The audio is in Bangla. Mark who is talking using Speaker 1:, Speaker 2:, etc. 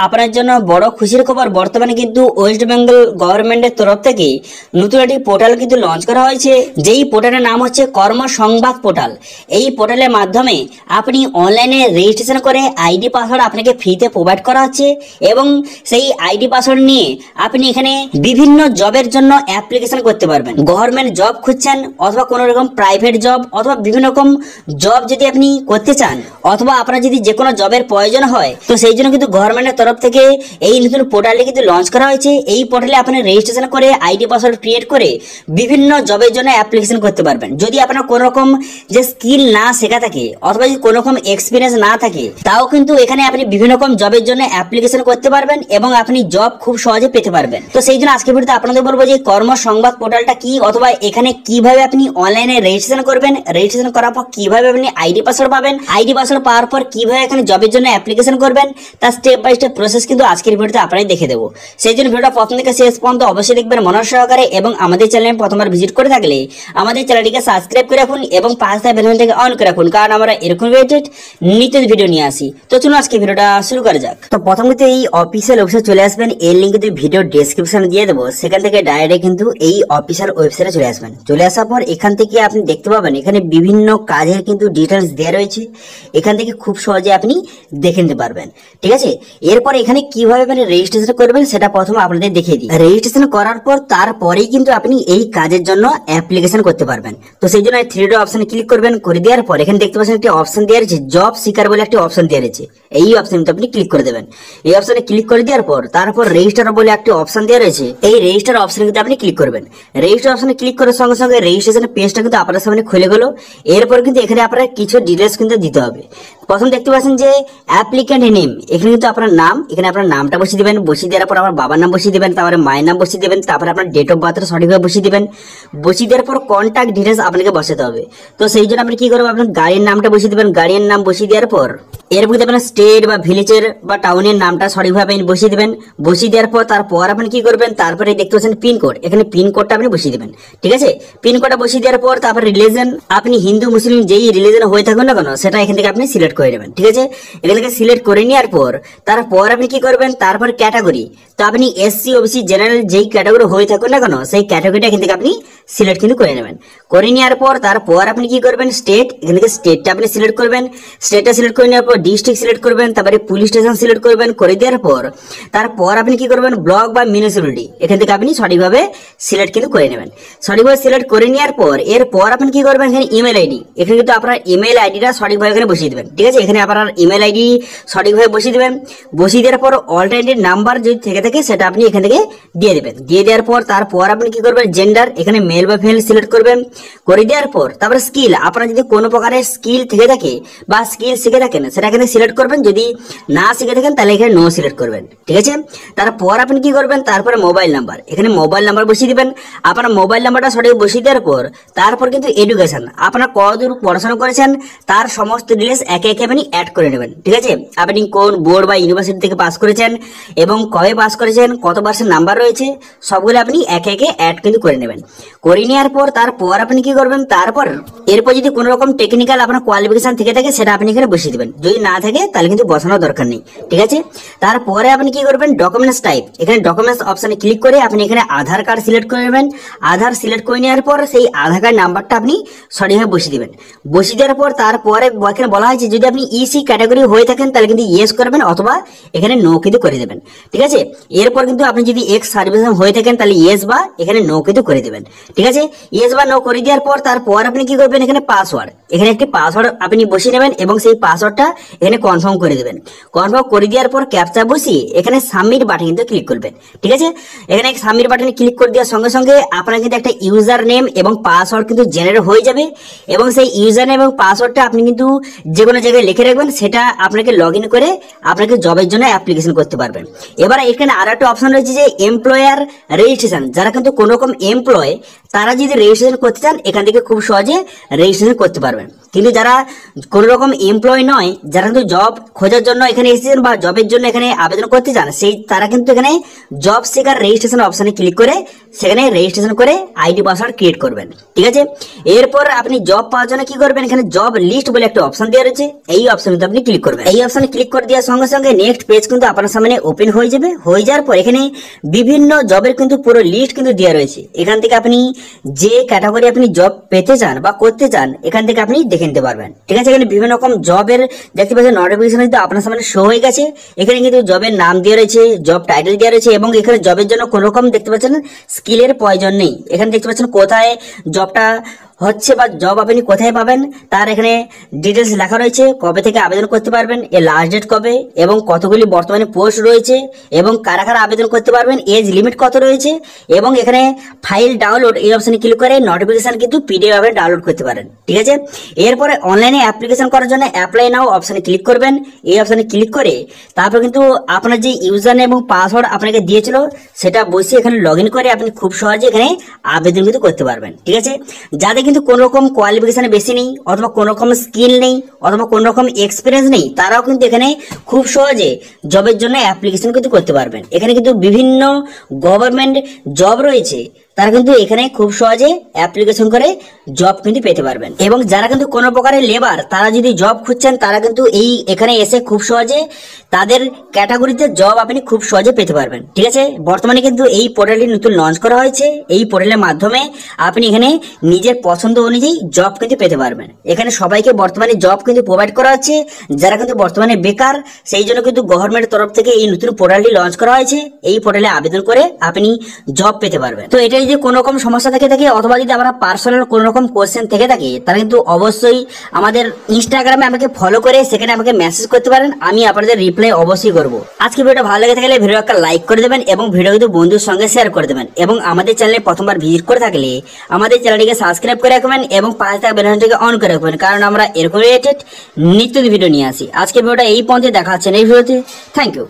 Speaker 1: আপনার জন্য বড় খুশির খবর, বর্তমানে কিন্তু ওয়েস্ট বেঙ্গল গভর্নমেন্টের তরফ থেকে নতুন একটি পোর্টাল কিন্তু লঞ্চ করা হয়েছে, যেই পোর্টালের নাম হচ্ছে কর্মসংবাদ পোর্টাল। এই পোর্টালের মাধ্যমে আপনি অনলাইনে রেজিস্ট্রেশন করে আইডি পাসওয়ার্ড আপনাকে ফ্রিতে প্রোভাইড করা হচ্ছে এবং সেই আইডি পাসওয়ার্ড নিয়ে আপনি এখানে বিভিন্ন জবের জন্য অ্যাপ্লিকেশন করতে পারবেন। গভর্নমেন্ট জব খুঁজছেন অথবা কোনো রকম প্রাইভেট জব অথবা বিভিন্ন রকম জব যদি আপনি করতে চান অথবা আপনার যদি যে কোনো জবের প্রয়োজন হয়, তো সেই জন্য কিন্তু গভর্নমেন্টের তরফ থেকে এই নতুন পোর্টালটি কিন্তু লঞ্চ করা হয়েছে। এই পোর্টালে আপনি রেজিস্ট্রেশন করে আইডি পাসওয়ার্ড ক্রিয়েট করে বিভিন্ন জবের জন্য অ্যাপ্লিকেশন করতে পারবেন। যদি আপনার কোনো রকম যে স্কিল না শেখা থাকে অথবা যদি কোনো রকম এক্সপিরিয়েন্স না থাকে, তাও কিন্তু এখানে আপনি বিভিন্ন রকম জবের জন্য অ্যাপ্লিকেশন করতে পারবেন এবং আপনি জব খুব সহজে পেতে পারবেন। তো সেই জন্য আজকে ভিডিওতে আপনাদের বলবো যে কর্মসংবাদ পোর্টালটা কি, অথবা এখানে কিভাবে আপনি অনলাইনে রেজিস্ট্রেশন করবেন, রেজিস্ট্রেশন করার পর কিভাবে আপনি আইডি পাসওয়ার্ড পাবেন, আইডি পাসওয়ার্ড পাওয়ার পর কিভাবে এখানে জবের জন্য অ্যাপ্লিকেশন করবেন, তার স্টেপ বাই স্টেপ প্রসেস কিন্তু আজকের ভিডিওতে আপনাদের দেখে দেবো। সেই জন্য ভিডিওটা প্রথম থেকে শেষ পর্যন্ত অবশ্যই দেখবেন মনোযোগ সহকারে এবং আমাদের চ্যানেলে প্রথমবার ভিজিট করে থাকলে আমাদের চ্যানেলটিকে সাবস্ক্রাইব করে রাখুন এবং পাশে বেল আইকনটাকে অন করে রাখুন, কারণ আমরা এরকম রিলেটেড নিত্য ভিডিও নিয়ে আসি। তো চলুন আজকে ভিডিওটা শুরু করা যাক। তো প্রথমত এই অফিসিয়াল ওয়েবসাইট চলে আসবেন, এর লিংক কিন্তু ভিডিও ডেসক্রিপশনে দিয়ে দেবো, সেখান থেকে ডাইরেক্ট কিন্তু এই অফিসিয়াল ওয়েবসাইটে চলে আসবেন। চলে আসার পর এখান থেকে আপনি দেখতে পাবেন এখানে বিভিন্ন কাজের কিন্তু ডিটেলস দেওয়া রয়েছে, এখান থেকে খুব সহজে আপনি দেখে নিতে পারবেন। ঠিক আছে, এরপর এখানে কিভাবে মানে রেজিস্ট্রেশন করবেন সেটা প্রথমে আপনাদের দেখিয়ে দিই। রেজিস্ট্রেশন করার পর তারপরেই কিন্তু আপনি এই কাজের জন্য অ্যাপ্লিকেশন করতে পারবেন। তো সেই জন্য থ্রি ডট অপশনে ক্লিক করবেন, করে দেওয়ার পর এখানে দেখতে পাচ্ছেন একটি অপশন দেওয়া রয়েছে জব সিকার বলে একটি অপশন দেওয়া রয়েছে, এই অপশনে আপনি ক্লিক করে দেবেন। এই অপশনে ক্লিক করে দেওয়ার পর তারপর রেজিস্টার বলে একটি অপশন দেওয়া রয়েছে, এই রেজিস্টার অপশনে কিন্তু আপনি ক্লিক করবেন। রেজিস্টার অপশনে ক্লিক করার সঙ্গে সঙ্গে রেজিস্ট্রেশন পেজটা কিন্তু আপনার সামনে খুলে গেল। এরপর কিন্তু এখানে আপনার কিছু ডিটেলস কিন্তু দিতে হবে। প্রথম দেখতে পাচ্ছেন যে অ্যাপ্লিক্যান্ট নেম, এখানে কিন্তু আপনার নাম, এখানে আপনার নামটা বসিয়ে দিবেন, বসিয়ে দেওয়ার পর আমার বাবার নাম বসিয়ে দিবেন, তারপরে মায়ের নাম বসিয়ে দিবেন, তারপরে আপনার ডেট অফ বার্থটা সঠিকভাবে বসিয়ে দিবেন। বসিয়ে দেওয়ার পর কন্ট্যাক্ট ডিটেলস আপনাকে বসাতে হবে। তো সেই জন্য আপনি কি করবেন, আপনার গাড়ির নামটা বসিয়ে দিবেন, গাড়ির নাম বসিয়ে দেওয়ার পর এরপর আপনার স্টেট বা ভিলেজের বা টাউনের নামটা সঠিকভাবে বসিয়ে দিবেন। বসিয়ে দেওয়ার পর তারপর আপনি কি করবেন, তারপরে দেখতে পাচ্ছেন পিনকোড, এখানে পিনকোডটা আপনি বসিয়ে দিবেন। ঠিক আছে, পিনকোডটা বসিয়ে দেওয়ার পর তারপর রিলিজন, আপনি হিন্দু মুসলিম যেই রিলিজন হয়ে থাকুন না কেন সেটা এখান থেকে আপনি সিলেক্ট করে নেবেন। ঠিক আছে, এখান থেকে সিলেক্ট করে নেওয়ার পর তারপর আপনি কি করবেন, তারপর ক্যাটাগরি, তো আপনি এসসি ওবিসি জেনারেল যেই ক্যাটাগরি হয়ে থাকুন না কেন সেই ক্যাটাগরিটা এখান থেকে আপনি সিলেক্ট কিন্তু করে নেবেন। করে নেওয়ার পর তারপর আপনি কি করবেন, স্টেট, এখান থেকে স্টেটটা আপনি সিলেক্ট করবেন। স্টেটটা সিলেক্ট করে নেওয়ার পর ডিস্ট্রিক্ট সিলেক্ট করবেন, তারপরে পুলিশ স্টেশন সিলেক্ট করবেন। করে দেওয়ার পর তারপর আপনি কি করবেন, ব্লক বা মিউনিসিপ্যালিটি, এখান থেকে আপনি সঠিকভাবে সিলেক্ট কিন্তু করে নেবেন। সঠিকভাবে সিলেক্ট করে নেওয়ার পর এরপর আপনি কি করবেন, এখানে ইমেল আইডি, এখানে কিন্তু আপনার ইমেল আইডিটা সঠিকভাবে এখানে বসিয়ে দেবেন। ঠিক আছে, এখানে আপনার ইমেল আইডি সঠিকভাবে বসিয়ে দেবেন। বসিয়ে দেওয়ার পর অল্টারনেটিভ নাম্বার যদি থেকে থাকে সেটা আপনি এখান থেকে দিয়ে দেবেন। দিয়ে দেওয়ার পর তারপর আপনি কি করবেন, জেন্ডার, এখানে মেল বা ফিমেল সিলেক্ট করবেন। করে দেওয়ার পর তারপরে স্কিল, আপনার যদি কোনো প্রকারের স্কিল থেকে থাকে বা স্কিল শিখে থাকেন সেটা এখানে সিলেক্ট করবেন, যদি না শিখে থাকেন তাহলে এখানে নো সিলেক্ট করবেন। ঠিক আছে, তারপর আপনি কি করবেন, তারপরে মোবাইল নাম্বার, এখানে মোবাইল নাম্বার বসিয়ে দিবেন। আপনার মোবাইল নাম্বারটা সঠিক বসিয়ে দেওয়ার পর তারপর কিন্তু এডুকেশন, আপনার কতদূর পড়াশোনা করেছেন তার সমস্ত ডিটেইলস একে একে আপনি অ্যাড করে নেবেন। ঠিক আছে, আপনি কোন বোর্ড বা ইউনিভার্সিটি থেকে পাস করেছেন এবং কবে পাস করেছেন, কত পার্সেন্ট নাম্বার রয়েছে, সবগুলো আপনি একে একে অ্যাড কিন্তু করে নেবেন। করে নেওয়ার পর তারপর আপনি কি করবেন, তারপর এরপর যদি কোনো রকম টেকনিক্যাল আপনার কোয়ালিফিকেশন থেকে থাকে সেটা আপনি এখানে বসিয়ে দিবেন, যদি না থাকে তাহলে কিন্তু বসানোর দরকার নেই। ঠিক আছে, তারপরে আপনি কি করবেন, ডকুমেন্টস টাইপ, এখানে ডকুমেন্টস অপশনে ক্লিক করে আপনি এখানে আধার কার্ড সিলেক্ট করে নেবেন। আধার সিলেক্ট করে নেওয়ার পর সেই আধার কার্ড নাম্বারটা আপনি সঠিকভাবে বসিয়ে দিবেন। বসিয়ে দেওয়ার পর তারপরে এখানে বলা হয়েছে যদি আপনি ইসি ক্যাটাগরি হয়ে থাকেন তাহলে কিন্তু ইয়েস করবেন অথবা এখানে নো কিন্তু করে দেবেন। ঠিক আছে, এরপর কিন্তু আপনি যদি এক্স সার্ভিস হয়ে থাকেন তাহলে ইয়েস বা এখানে নো কিন্তু করে দেবেন। ঠিক আছে, ইয়েস বা নো করে দেওয়ার পর তারপর আপনি কি করবেন, এখানে পাসওয়ার্ড, এখানে একটি পাসওয়ার্ড আপনি বসিয়ে নেবেন এবং সেই পাসওয়ার্ডটা এখানে কনফার্ম করে দেবেন। কনফার্ম করে দেওয়ার পর ক্যাপচা বসিয়ে এখানে সাবমিট বাটন কিন্তু ক্লিক করবেন। ঠিক আছে, এখানে সাবমিট বাটনে ক্লিক করে দেওয়ার সঙ্গে সঙ্গে আপনার কিন্তু একটা ইউজার নেম এবং পাসওয়ার্ড কিন্তু জেনারেট হয়ে যাবে এবং সেই ইউজার নেম এবং পাসওয়ার্ডটা আপনি কিন্তু যে কোনো জায়গায় লিখে রাখবেন, সেটা আপনাকে লগ ইন করে আপনাকে জবের জন্য অ্যাপ্লিকেশন করতে পারবেন। এবার এখানে আর একটা অপশন রয়েছে যে এমপ্লয়ার রেজিস্ট্রেশন, যারা কিন্তু কোনো রকম এমপ্লয় তারা যদি রেজিস্ট্রেশন করতে চান এখান থেকে খুব সহজে রেজিস্ট্রেশন করতে পারবেন। কিন্তু যারা কোনো রকম এমপ্লয় নয়, যারা কিন্তু জব খোঁজার জন্য এখানে এসেছেন বা জবের জন্য এখানে আবেদন করতে চান, সেই তারা কিন্তু এখানে জব সিকার রেজিস্ট্রেশন অপশনে ক্লিক করে সেখানে রেজিস্ট্রেশন করে আইডি পাসওয়ার্ড ক্রিয়েট করবেন। ঠিক আছে, এরপর আপনি জব পাওয়ার জন্য কি করবেন, এখানে জব লিস্ট বলে একটা অপশন দেওয়া রয়েছে, এই অপশনে আপনি ক্লিক করবেন। এই অপশনে ক্লিক করে দেওয়ার সঙ্গে সঙ্গে নেক্সট পেজ কিন্তু আপনার সামনে ওপেন হয়ে যাবে। হয়ে যাওয়ার পর এখানে বিভিন্ন জবের কিন্তু পুরো লিস্ট কিন্তু দেওয়া রয়েছে। এখান থেকে আপনি যে ক্যাটাগরি আপনি জব পেতে চান বা করতে চান এখান থেকে আপনি দেখে নিতে পারবেন। ঠিক আছে, এখানে বিভিন্ন রকম জবের দেখতে পাচ্ছেন নোটিফিকেশন কিন্তু আপনার সামনে শো হয়ে গেছে। এখানে কিন্তু জবের নাম দেওয়া রয়েছে, জব টাইটেল দেওয়া রয়েছে এবং এখানে জবের জন্য কোনো রকম দেখতে পাচ্ছেন স্কিলের প্রয়োজন নেই। এখানে দেখতে পাচ্ছেন কোথায় জবটা হচ্ছে বা জব আপনি কোথায় পাবেন তার এখানে ডিটেলস লেখা রয়েছে, কবে থেকে আবেদন করতে পারবেন, এর লাস্ট ডেট কবে এবং কতগুলি বর্তমানে পোস্ট রয়েছে এবং কারা কারা আবেদন করতে পারবেন, এজ লিমিট কত রয়েছে এবং এখানে ফাইল ডাউনলোড এই অপশনে ক্লিক করে নোটিফিকেশন কিন্তু পিডিএফ ভাবে ডাউনলোড করতে পারেন। ঠিক আছে, এরপরে অনলাইনে অ্যাপ্লিকেশন করার জন্য অ্যাপ্লাই নাও অপশনে ক্লিক করবেন। এই অপশনে ক্লিক করে তারপর কিন্তু আপনার যে ইউজার নেম এবং পাসওয়ার্ড আপনাকে দিয়েছিল সেটা বসিয়ে এখানে লগ ইন করে আপনি খুব সহজে এখানে আবেদন কিন্তু করতে পারবেন। ঠিক আছে, যাদের কিন্তু কোন রকম কোয়ালিফিকেশন বেশি নেই অথবা কোন রকম স্কিল নেই অথবা কোন রকম এক্সপিরিয়েন্স নেই তারাও কিন্তু এখানে খুব সহজে জবের জন্য অ্যাপ্লিকেশন কিন্তু করতে পারবেন। এখানে কিন্তু বিভিন্ন গভর্নমেন্ট জব রয়েছে, তারা কিন্তু এখানে খুব সহজে অ্যাপ্লিকেশন করে জব কিন্তু পেতে পারবেন। এবং যারা কিন্তু কোনো প্রকারের লেবার তারা যদি জব খুঁজছেন তারা কিন্তু এই এখানে এসে খুব সহজে তাদের ক্যাটাগরিতে জব আপনি খুব সহজে পেতে পারবেন। ঠিক আছে, বর্তমানে কিন্তু এই পোর্টালটি নতুন লঞ্চ করা হয়েছে। এই পোর্টালের মাধ্যমে আপনি এখানে নিজের পছন্দ অনুযায়ী জব কিন্তু পেতে পারবেন। এখানে সবাইকে বর্তমানে জব কিন্তু প্রোভাইড করা হচ্ছে, যারা কিন্তু বর্তমানে বেকার সেই জন্য কিন্তু গভর্নমেন্টের তরফ থেকে এই নতুন পোর্টালটি লঞ্চ করা হয়েছে। এই পোর্টালে আবেদন করে আপনি জব পেতে পারবেন। তো এটা যদি কোনো রকম সমস্যা থেকে থাকে অথবা যদি আপনার পার্সোনাল কোনো রকম কোশ্চেন থেকে থাকে তাহলে কিন্তু অবশ্যই আমাদের ইনস্টাগ্রামে আমাকে ফলো করে সেখানে আমাকে মেসেজ করতে পারেন, আমি আপনাদের রিপ্লাই অবশ্যই করব। আজকে ভিডিওটা ভালো লেগে থাকলে ভিডিও একটা লাইক করে দেবেন এবং ভিডিও কিন্তু বন্ধুর সঙ্গে শেয়ার করে দেবেন এবং আমাদের চ্যানেলে প্রথমবার ভিজিট করে থাকলে আমাদের চ্যানেলটিকে সাবস্ক্রাইব করে রাখবেন এবং পাশে থাকা বেল আইকনটিকে অন করে রাখবেন, কারণ আমরা এরকম রিলেটেড নিত্য ভিডিও নিয়ে আসি। আজকে ভিডিওটা এই পর্যন্ত দেখা হচ্ছে এই ভিডিওতে। Thank you.